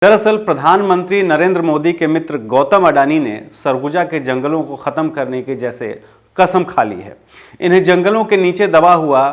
दरअसल प्रधानमंत्री नरेंद्र मोदी के मित्र गौतम अडानी ने सरगुजा के जंगलों को खत्म करने की जैसे कसम खा ली है। इन्हें जंगलों के नीचे दबा हुआ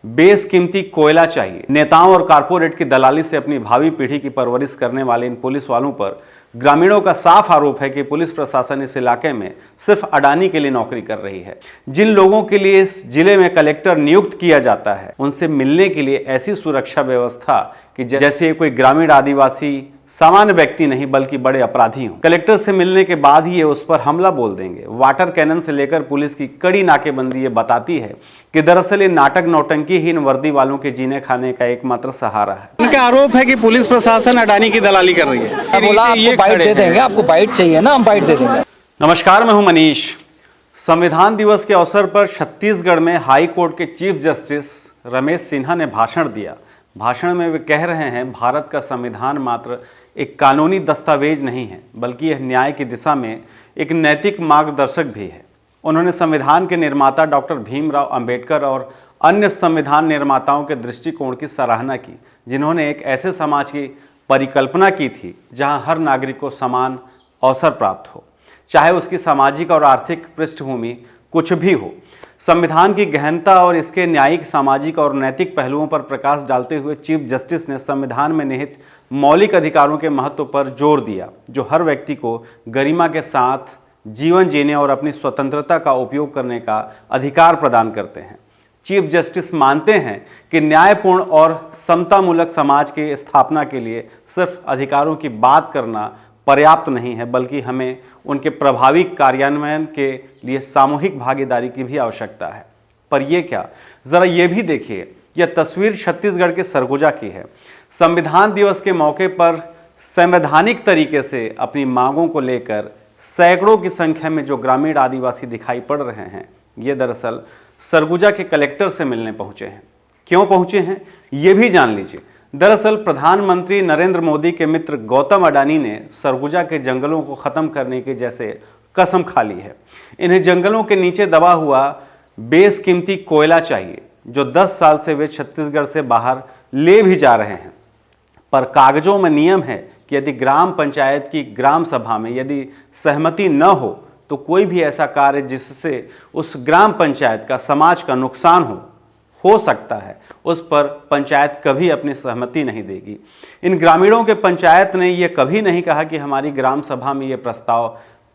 बेशकीमती कोयला चाहिए। नेताओं और कारपोरेट की दलाली से अपनी भावी पीढ़ी की परवरिश करने वाले इन पुलिस वालों पर ग्रामीणों का साफ आरोप है कि पुलिस प्रशासन इस इलाके में सिर्फ अडानी के लिए नौकरी कर रही है। जिन लोगों के लिए इस जिले में कलेक्टर नियुक्त किया जाता है उनसे मिलने के लिए ऐसी सुरक्षा व्यवस्था कि जैसे कोई ग्रामीण आदिवासी सामान्य व्यक्ति नहीं बल्कि बड़े अपराधी हों। कलेक्टर से मिलने के बाद ही ये उस पर हमला बोल देंगे। वाटर कैनन से लेकर पुलिस की कड़ी नाकेबंदी ये बताती है कि दरअसल ये नाटक नौटंकी ही इन वर्दी वालों के जीने खाने का एकमात्र सहारा है। उनका आरोप है कि पुलिस प्रशासन अडानी की दलाली कर रही है। बोला आपको बाइट दे देंगे, आपको बाइट चाहिए ना, हम बाइट दे देंगे। नमस्कार, मैं हूं मनीष। संविधान दिवस के अवसर पर छत्तीसगढ़ में हाई कोर्ट के चीफ जस्टिस रमेश सिन्हा ने भाषण दिया। भाषण में वे कह रहे हैं भारत का संविधान मात्र एक कानूनी दस्तावेज नहीं है बल्कि यह न्याय की दिशा में एक नैतिक मार्गदर्शक भी है। उन्होंने संविधान के निर्माता डॉक्टर भीमराव अंबेडकर और अन्य संविधान निर्माताओं के दृष्टिकोण की सराहना की, जिन्होंने एक ऐसे समाज की परिकल्पना की थी जहां हर नागरिक को समान अवसर प्राप्त हो, चाहे उसकी सामाजिक और आर्थिक पृष्ठभूमि कुछ भी हो। संविधान की गहनता और इसके न्यायिक, सामाजिक और नैतिक पहलुओं पर प्रकाश डालते हुए चीफ जस्टिस ने संविधान में निहित मौलिक अधिकारों के महत्व पर जोर दिया, जो हर व्यक्ति को गरिमा के साथ जीवन जीने और अपनी स्वतंत्रता का उपयोग करने का अधिकार प्रदान करते हैं। चीफ जस्टिस मानते हैं कि न्यायपूर्ण और समतामूलक समाज की स्थापना के लिए सिर्फ अधिकारों की बात करना पर्याप्त नहीं है, बल्कि हमें उनके प्रभावी कार्यान्वयन के लिए सामूहिक भागीदारी की भी आवश्यकता है। पर यह क्या, ज़रा ये भी देखिए, यह तस्वीर छत्तीसगढ़ के सरगुजा की है। संविधान दिवस के मौके पर संवैधानिक तरीके से अपनी मांगों को लेकर सैकड़ों की संख्या में जो ग्रामीण आदिवासी दिखाई पड़ रहे हैं, ये दरअसल सरगुजा के कलेक्टर से मिलने पहुंचे हैं। क्यों पहुंचे हैं ये भी जान लीजिए। दरअसल प्रधानमंत्री नरेंद्र मोदी के मित्र गौतम अडानी ने सरगुजा के जंगलों को खत्म करने की जैसे कसम खा ली है। इन्हें जंगलों के नीचे दबा हुआ बेशकीमती कोयला चाहिए, जो 10 साल से वे छत्तीसगढ़ से बाहर ले भी जा रहे हैं। पर कागजों में नियम है कि यदि ग्राम पंचायत की ग्राम सभा में यदि सहमति न हो तो कोई भी ऐसा कार्य जिससे उस ग्राम पंचायत का, समाज का नुकसान हो सकता है, उस पर पंचायत कभी अपनी सहमति नहीं देगी। इन ग्रामीणों के पंचायत ने यह कभी नहीं कहा कि हमारी ग्राम सभा में यह प्रस्ताव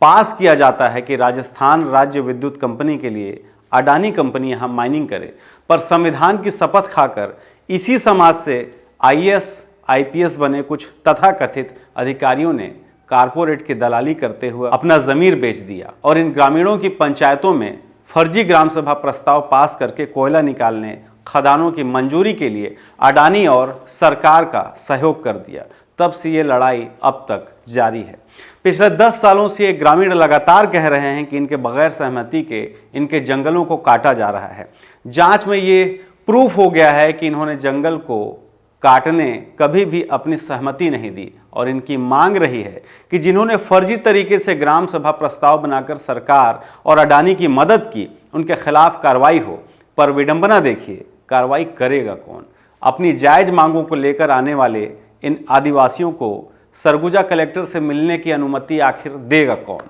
पास किया जाता है कि राजस्थान राज्य विद्युत कंपनी के लिए अडानी कंपनी यहाँ माइनिंग करे। पर संविधान की शपथ खाकर इसी समाज से IAS IPS बने कुछ तथाकथित अधिकारियों ने कारपोरेट की दलाली करते हुए अपना ज़मीर बेच दिया और इन ग्रामीणों की पंचायतों में फर्जी ग्राम सभा प्रस्ताव पास करके कोयला निकालने, खदानों की मंजूरी के लिए अडानी और सरकार का सहयोग कर दिया। तब से ये लड़ाई अब तक जारी है। पिछले 10 सालों से ये ग्रामीण लगातार कह रहे हैं कि इनके बगैर सहमति के इनके जंगलों को काटा जा रहा है। जांच में ये प्रूफ हो गया है कि इन्होंने जंगल को काटने कभी भी अपनी सहमति नहीं दी और इनकी मांग रही है कि जिन्होंने फर्जी तरीके से ग्राम सभा प्रस्ताव बनाकर सरकार और अडानी की मदद की, उनके खिलाफ कार्रवाई हो। पर विडंबना देखिए, कार्रवाई करेगा कौन? अपनी जायज मांगों को लेकर आने वाले इन आदिवासियों को सरगुजा कलेक्टर से मिलने की अनुमति आखिर देगा कौन?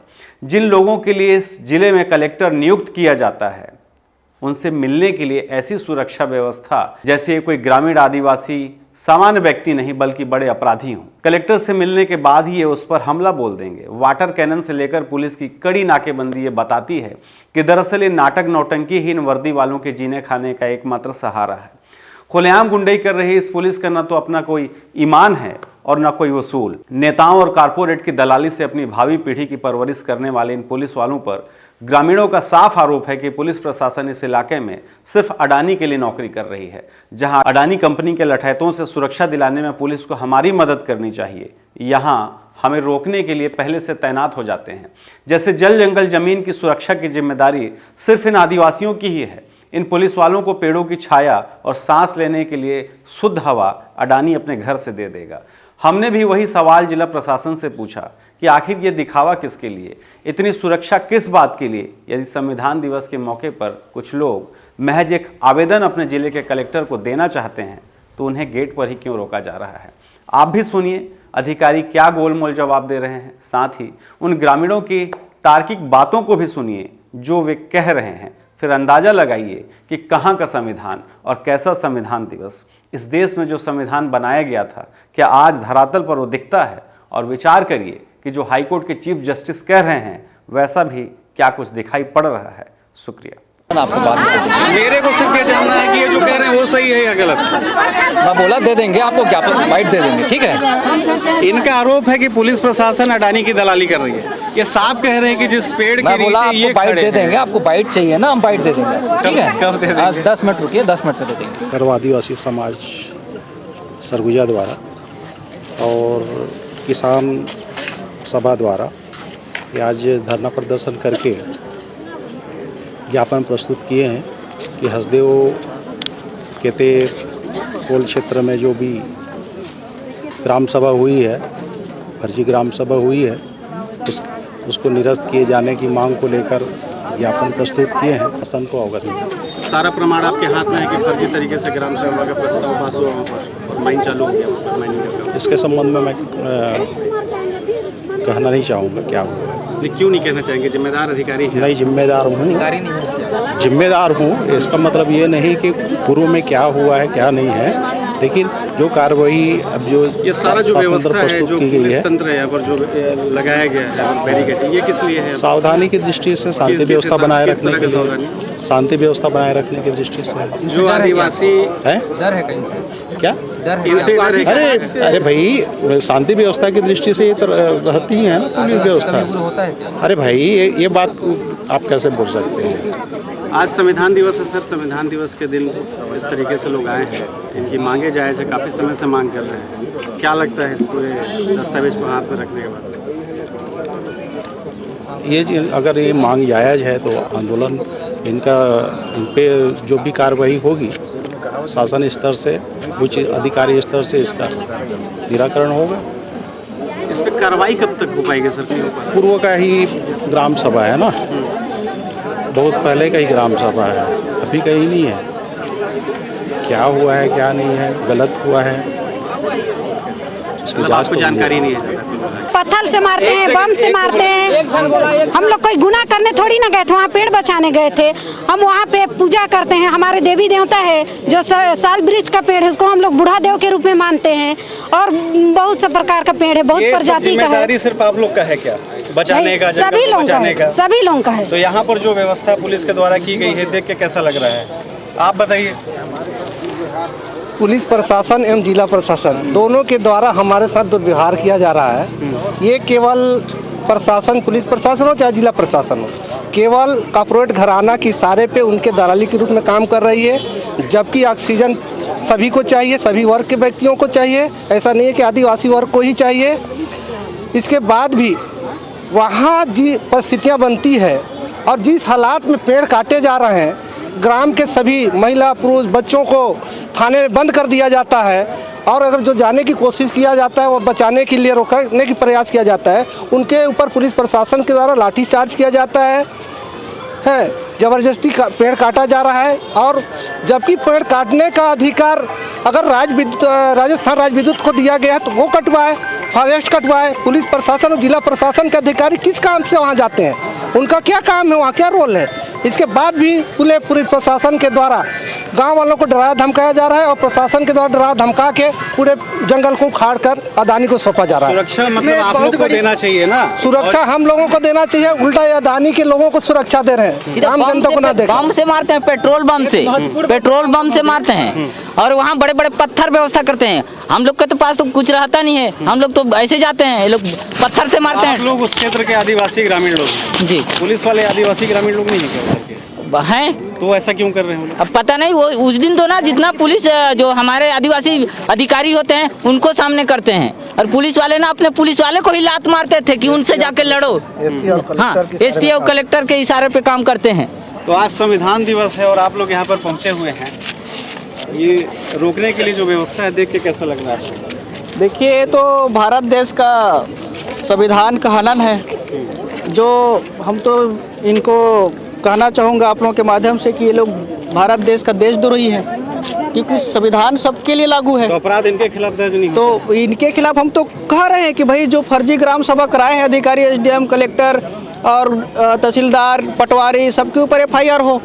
जिन लोगों के लिए इस जिले में कलेक्टर नियुक्त किया जाता है उनसे मिलने के लिए ऐसी सुरक्षा व्यवस्था जैसे कोई ग्रामीण आदिवासी सामान्य व्यक्ति नहीं बल्कि बड़े अपराधी हों। कलेक्टर से मिलने के बाद ही ये उस पर हमला बोल देंगे। वाटर कैनन से लेकर पुलिस की कड़ी नाकेबंदी ये बताती है कि दरअसल ये नाटक नौटंकी ही इन वर्दी वालों के जीने खाने का एकमात्र सहारा है। खुलेआम गुंडई कर रही इस पुलिस का न तो अपना कोई ईमान है और न कोई वसूल। नेताओं और कारपोरेट की दलाली से अपनी भावी पीढ़ी की परवरिश करने वाले इन पुलिस वालों पर ग्रामीणों का साफ आरोप है कि पुलिस प्रशासन इस इलाके में सिर्फ अडानी के लिए नौकरी कर रही है। जहां अडानी कंपनी के लठैतों से सुरक्षा दिलाने में पुलिस को हमारी मदद करनी चाहिए, यहां हमें रोकने के लिए पहले से तैनात हो जाते हैं। जैसे जल जंगल जमीन की सुरक्षा की जिम्मेदारी सिर्फ इन आदिवासियों की ही है, इन पुलिस वालों को पेड़ों की छाया और सांस लेने के लिए शुद्ध हवा अडानी अपने घर से दे देगा। हमने भी वही सवाल जिला प्रशासन से पूछा कि आखिर ये दिखावा किसके लिए, इतनी सुरक्षा किस बात के लिए? यदि संविधान दिवस के मौके पर कुछ लोग महज एक आवेदन अपने जिले के कलेक्टर को देना चाहते हैं तो उन्हें गेट पर ही क्यों रोका जा रहा है? आप भी सुनिए अधिकारी क्या गोलमोल जवाब दे रहे हैं, साथ ही उन ग्रामीणों की तार्किक बातों को भी सुनिए जो वे कह रहे हैं। फिर अंदाज़ा लगाइए कि कहाँ का संविधान और कैसा संविधान दिवस। इस देश में जो संविधान बनाया गया था, क्या आज धरातल पर वो दिखता है? और विचार करिए कि जो हाईकोर्ट के चीफ जस्टिस कह रहे हैं वैसा भी क्या कुछ दिखाई पड़ रहा है। शुक्रिया। आपको बात मेरे को सिर्फ ये जानना है कि ये जो कह रहे हैं वो सही है या गलत। मैं बोला दे देंगे आपको, क्या बाइट दे देंगे, ठीक है। इनका आरोप है कि पुलिस प्रशासन अडानी की दलाली कर रही है। ये साफ कह रहे हैं कि जिस पेड़ के मैं बोला नीचे ये आपको बाइट खड़े दे हैं। देंगे, आपको बाइट चाहिए ना, हम बाइट दे देंगे, ठीक है। कब दे देंगे? 10 मिनट रुकिए, 10 मिनट में दे देंगे। गर्व आदिवासी समाज सरगुजा द्वारा और किसान सभा द्वारा ये आज धरना प्रदर्शन करके ज्ञापन प्रस्तुत किए हैं कि हसदेव केते कोल क्षेत्र में जो भी ग्राम सभा हुई है, फर्जी ग्राम सभा हुई है, उसको निरस्त किए जाने की मांग को लेकर ज्ञापन प्रस्तुत किए हैं। प्रशासन को अवगत नहीं। सारा प्रमाण आपके हाथ में है कि फर्जी तरीके से ग्राम सभा का प्रस्ताव पास हुआ वहाँ पर माइन चालू हो गया वहाँ पर माइनिंग का। इसके संबंध में मैं कहना नहीं चाहूँगा क्या हुआ। नहीं, क्यों नहीं कहना चाहेंगे? जिम्मेदार अधिकारी हैं। नहीं, जिम्मेदार हूँ। इसका मतलब ये नहीं कि पूर्व में क्या हुआ है क्या नहीं है, लेकिन जो कार्रवाई अब जो ये सारा जो व्यवस्था है, जो की गई पुलिस है, तंत्र है यहाँ पर जो लगाया गया है बैरिकेड, ये किस लिए है? सावधानी की दृष्टि से, शांति व्यवस्था बनाए किस रखने तरह के की लिए, सावधानी? शांति व्यवस्था बनाए रखने की दृष्टि से। जो आदिवासी है डर है कहीं से? क्या? इनसे डर है क्या? अरे भाई, शांति व्यवस्था की दृष्टि से ये तो रहती है ना पुलिस व्यवस्था। होता है क्या? अरे भाई, ये बात आप कैसे बोल सकते हैं? आज संविधान दिवस है सर। संविधान दिवस के दिन इस तरीके से लोग आए हैं, इनकी मांगे जायज़ है, काफ़ी समय से मांग कर रहे हैं। क्या लगता है इस पूरे दस्तावेज को हाथ में रखने के बाद? अगर ये मांग जायज़ है तो आंदोलन इन पे जो भी कार्रवाई होगी शासन स्तर से, उच्च अधिकारी स्तर से इसका निराकरण होगा। इस पे कार्रवाई कब तक हो पाएगी सर? पूर्व का ही ग्राम सभा है ना, बहुत पहले का ही ग्राम सभा है, अभी कहीं नहीं है। क्या हुआ है क्या नहीं है, गलत हुआ है, इसकी जांच आपको तो जानकारी नहीं है? पत्थर से मारते हैं, बम से मारते हैं। हम लोग कोई गुनाह करने थोड़ी ना गए थे, वहाँ पेड़ बचाने गए थे। हम वहाँ पे पूजा करते हैं, हमारे देवी देवता है जो साल वृक्ष का पेड़ है, उसको हम लोग बूढ़ा देव के रूप में मानते हैं। और बहुत सब प्रकार का पेड़ है, बहुत प्रजाति का है। सिर्फ आप लोग का है क्या बचाने का? सभी लोगों का है, सभी लोगों का है। तो यहाँ पर जो व्यवस्था पुलिस के द्वारा की गई है, देख के कैसा लग रहा है? आप बताइए। पुलिस प्रशासन एवं जिला प्रशासन दोनों के द्वारा हमारे साथ दुर्व्यवहार किया जा रहा है। ये केवल प्रशासन, पुलिस प्रशासन हो चाहे जिला प्रशासन हो, केवल कॉर्पोरेट घराना की इशारे पे उनके दलाली के रूप में काम कर रही है। जबकि ऑक्सीजन सभी को चाहिए, सभी वर्ग के व्यक्तियों को चाहिए। ऐसा नहीं है कि आदिवासी वर्ग को ही चाहिए। इसके बाद भी वहाँ जी परिस्थितियाँ बनती है और जिस हालात में पेड़ काटे जा रहे हैं, ग्राम के सभी महिला पुरुष बच्चों को थाने में बंद कर दिया जाता है। और अगर जो जाने की कोशिश किया जाता है, वो बचाने के लिए रोकने की प्रयास किया जाता है, उनके ऊपर पुलिस प्रशासन के द्वारा लाठीचार्ज किया जाता है। ज़बरदस्ती पेड़ काटा जा रहा है। और जबकि पेड़ काटने का अधिकार अगर राजस्थान राज्य विद्युत को दिया गया है तो वो कटवाए, फॉरेस्ट कटवाए। पुलिस प्रशासन और जिला प्रशासन के अधिकारी किस काम से वहाँ जाते हैं? उनका क्या काम है, वहाँ क्या रोल है? इसके बाद भी पूरे प्रशासन के द्वारा गांव वालों को डराया धमकाया जा रहा है और प्रशासन के द्वारा डरा धमका के पूरे जंगल को उखाड़ कर अदानी को सौंपा जा रहा है। सुरक्षा मतलब आप लोग को देना चाहिए ना? सुरक्षा हम लोगों को देना चाहिए, उल्टा अदानी के लोगों को सुरक्षा दे रहे हैं, आम जनता को ना दे। बम से मारते हैं, पेट्रोल बम से मारते हैं और वहाँ बड़े बड़े पत्थर व्यवस्था करते हैं। हम लोग के पास तो कुछ रहता नहीं है, हम लोग तो ऐसे जाते हैं, ये लोग पत्थर से मारते हैं। आप लोग उस क्षेत्र के आदिवासी ग्रामीण लोग जी, पुलिस वाले आदिवासी ग्रामीण लोग नहीं है हैं? तो ऐसा क्यों कर रहे हैं? अब पता नहीं, वो उस दिन तो ना जितना पुलिस जो हमारे आदिवासी अधिकारी होते हैं उनको सामने करते हैं और पुलिस वाले ना अपने पुलिस वाले को ही लात मारते थे कि उनसे जाके लड़ो। हाँ, एसपी और कलेक्टर के इशारे पे काम करते हैं। तो आज संविधान दिवस है और आप लोग यहाँ पर पहुँचे हुए हैं, ये रोकने के लिए जो व्यवस्था है, देख के कैसा लग रहा है? देखिए, ये तो भारत देश का संविधान का हनन है, जो हम तो इनको कहना चाहूँगा आप लोगों के माध्यम से कि ये लोग भारत देश का देशद्रोही है। क्योंकि संविधान सबके लिए लागू है। तो अपराध इनके खिलाफ दर्ज नहीं तो इनके खिलाफ हम तो कह रहे हैं कि भाई जो फर्जी ग्राम सभा कराए हैं अधिकारी, एसडीएम, कलेक्टर और तहसीलदार, पटवारी, सबके ऊपर एफआईआर हो।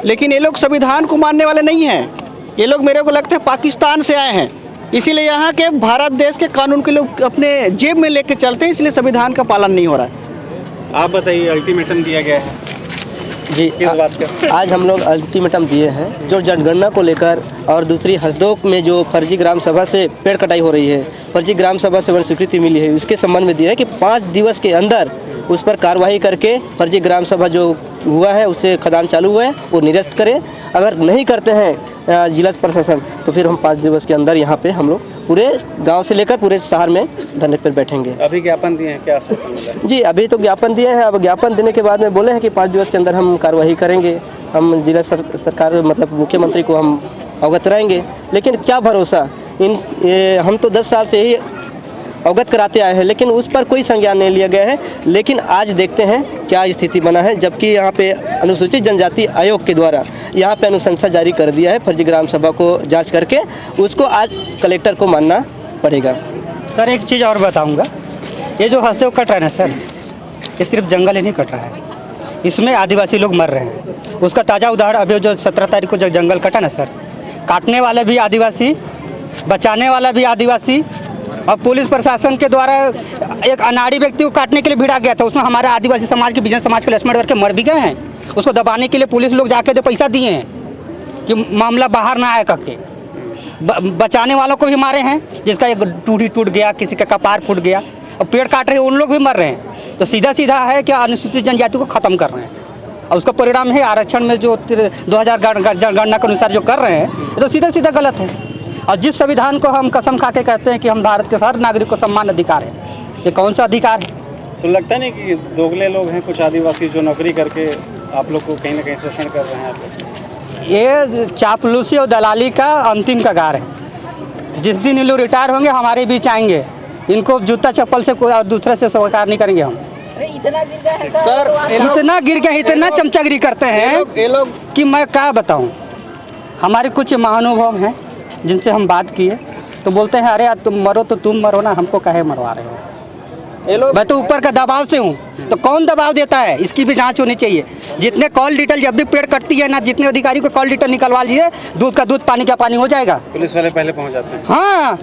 लेकिन ये लोग संविधान को मानने वाले नहीं हैं। ये लोग मेरे को लगता है पाकिस्तान से आए हैं, इसीलिए यहाँ के भारत देश के कानून के लोग अपने जेब में लेके चलते हैं, इसलिए संविधान का पालन नहीं हो रहा है। आप बताइए, अल्टीमेटम दिया गया है जी, किस बात का? आज हम लोग अल्टीमेटम दिए हैं जो जनगणना को लेकर, और दूसरी हंसदोक में जो फर्जी ग्राम सभा से पेड़ कटाई हो रही है, फर्जी ग्राम सभा से वन स्वीकृति मिली है, उसके संबंध में दिया है कि 5 दिवस के अंदर उस पर कार्रवाई करके फर्जी ग्राम सभा जो हुआ है, उससे खदान चालू हुआ है, वो निरस्त करें। अगर नहीं करते हैं जिला प्रशासन तो फिर हम 5 दिवस के अंदर यहाँ पे हम लोग पूरे गांव से लेकर पूरे शहर में धरने पर बैठेंगे। अभी ज्ञापन दिए हैं, क्या आश्वासन मिला है? जी, अभी तो ज्ञापन दिए हैं। अब ज्ञापन देने के बाद में बोले हैं कि 5 दिवस के अंदर हम कार्रवाई करेंगे। हम जिला सरकार मतलब मुख्यमंत्री को हम अवगत कराएंगे। लेकिन क्या भरोसा, हम तो 10 साल से ही अवगत कराते आए हैं, लेकिन उस पर कोई संज्ञान नहीं लिया गया है। लेकिन आज देखते हैं क्या स्थिति बना है, जबकि यहाँ पे अनुसूचित जनजाति आयोग के द्वारा यहाँ पे अनुशंसा जारी कर दिया है फर्जी ग्राम सभा को जांच करके, उसको आज कलेक्टर को मानना पड़ेगा। सर एक चीज़ और बताऊंगा, ये जो हंसदेव कट रहा है ना सर, ये सिर्फ जंगल ही नहीं कट रहा है, इसमें आदिवासी लोग मर रहे हैं। उसका ताज़ा उदाहरण अभी जो 17 तारीख को जो जंगल कटा ना सर, काटने वाले भी आदिवासी, बचाने वाला भी आदिवासी, और पुलिस प्रशासन के द्वारा एक अनाड़ी व्यक्ति को काटने के लिए भिड़ा गया था, उसमें हमारे आदिवासी समाज के, बिजन समाज के लक्ष्मण करके मर भी गए हैं। उसको दबाने के लिए पुलिस लोग जाके तो पैसा दिए हैं कि मामला बाहर ना आए करके। बचाने वालों को भी मारे हैं, जिसका एक टूटी टूट गया, किसी का कपार फूट गया, और पेड़ काट रहे हैं, उन लोग भी मर रहे हैं। तो सीधा सीधा है कि अनुसूचित जनजाति को ख़त्म कर रहे हैं, और उसका परिणाम है आरक्षण में जो 2000 जनगणना के अनुसार जो कर रहे हैं, तो सीधा सीधा गलत है। और जिस संविधान को हम कसम खा के कहते हैं कि हम भारत के हर नागरिक को समान अधिकार है, ये कौन सा अधिकार है? तो लगता नहीं कि दोगले लोग हैं कुछ आदिवासी जो नौकरी करके आप लोग को कहीं ना कहीं शोषण कर रहे हैं? आप लोग ये चापलूसी और दलाली का अंतिम कगार है। जिस दिन ये लोग रिटायर होंगे हमारे बीच आएंगे, इनको जूता चप्पल से कोई और दूसरे से स्वीकार नहीं करेंगे हम। सर इतना गिर गए, इतना चमचागिरी करते हैं ये लोग कि मैं क्या बताऊं। हमारे कुछ महानुभव हैं जिनसे हम बात किए, तो बोलते हैं अरे तुम मरो तो तुम मरो ना, हमको काहे मरवा रहे हो? ये लोग, मैं तो ऊपर का दबाव से हूँ, तो कौन दबाव देता है, इसकी भी जांच होनी चाहिए। जितने कॉल डिटेल जब भी पेड़ कटती है ना, जितने अधिकारी को कॉल डिटेल निकलवा लीजिए, दूध का दूध पानी का पानी हो जाएगा। पुलिस वाले पहले पहुंच जाते हैं। हाँ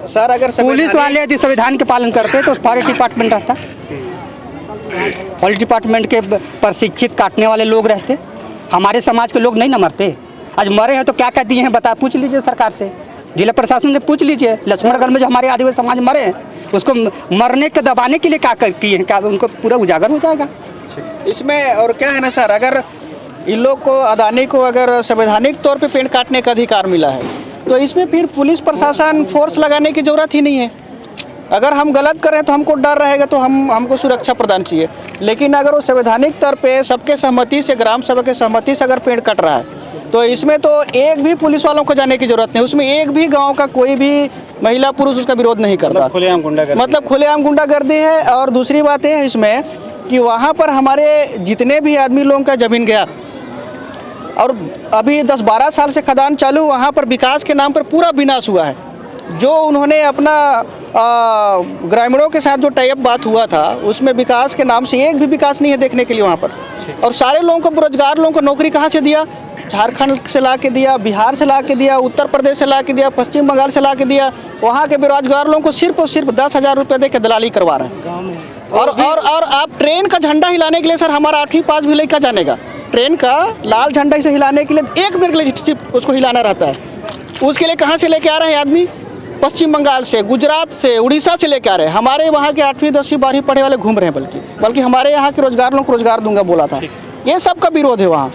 सर अगर पुलिस वाले यदि संविधान के पालन करते तो फॉरेस्ट डिपार्टमेंट रहता, फॉरेस्ट डिपार्टमेंट के प्रशिक्षित काटने वाले लोग रहते, हमारे समाज के लोग नहीं न मरते। आज मरे हैं तो क्या क्या दिए हैं बता, पूछ लीजिए सरकार से, जिला प्रशासन से पूछ लीजिए। लक्ष्मणगढ़ में जो हमारे आदिवासी समाज मरे हैं, उसको मरने के दबाने के लिए क्या किए हैं, क्या उनको पूरा उजागर हो जाएगा इसमें? और क्या है ना सर, अगर इन लोग को, अदानी को अगर संवैधानिक तौर पे पेड़ काटने का अधिकार मिला है, तो इसमें फिर पुलिस प्रशासन फोर्स लगाने की ज़रूरत ही नहीं है। अगर हम गलत करें तो हमको डर रहेगा, तो हमको सुरक्षा प्रदान चाहिए। लेकिन अगर वो संवैधानिक तौर पे सबके सहमति से, ग्राम सभा के सहमति से अगर पेड़ कट रहा है, तो इसमें तो एक भी पुलिस वालों को जाने की जरूरत नहीं, उसमें एक भी गांव का कोई भी महिला पुरुष उसका विरोध नहीं करता। खुलेआम गुंडागर्दी, मतलब खुलेआम गुंडागर्दी है। और दूसरी बात है इसमें कि वहाँ पर हमारे जितने भी आदमी लोगों का ज़मीन गया, और अभी 10-12 साल से खदान चालू, वहाँ पर विकास के नाम पर पूरा विनाश हुआ है। जो उन्होंने अपना ग्रामीणों के साथ जो टाइप बात हुआ था, उसमें विकास के नाम से एक भी विकास नहीं है देखने के लिए वहाँ पर। और सारे लोगों को, बेरोजगार लोगों को नौकरी कहाँ से दिया? झारखंड से ला के दिया, बिहार से ला के दिया, उत्तर प्रदेश से ला के दिया, पश्चिम बंगाल से ला के दिया। वहाँ के बेरोजगार लोगों को सिर्फ और सिर्फ 10,000 रुपये दे के दलाली करवा रहा है। और आप ट्रेन का झंडा हिलाने के लिए सर, हमारा 8वीं 5 भी लड़का जानेगा, ट्रेन का लाल झंडा से हिलाने के लिए 1 मिनट के लिए उसको हिलाना रहता है। उसके लिए कहाँ से लेके आ रहे हैं आदमी? पश्चिम बंगाल से, गुजरात से, उड़ीसा से लेके आ रहे हैं। हमारे वहाँ के 8वीं 10वीं 12वीं पढ़े वाले घूम रहे हैं, बल्कि हमारे यहाँ के रोजगार लोगों को रोजगार दूंगा बोला था। ये सब का विरोध है वहाँ।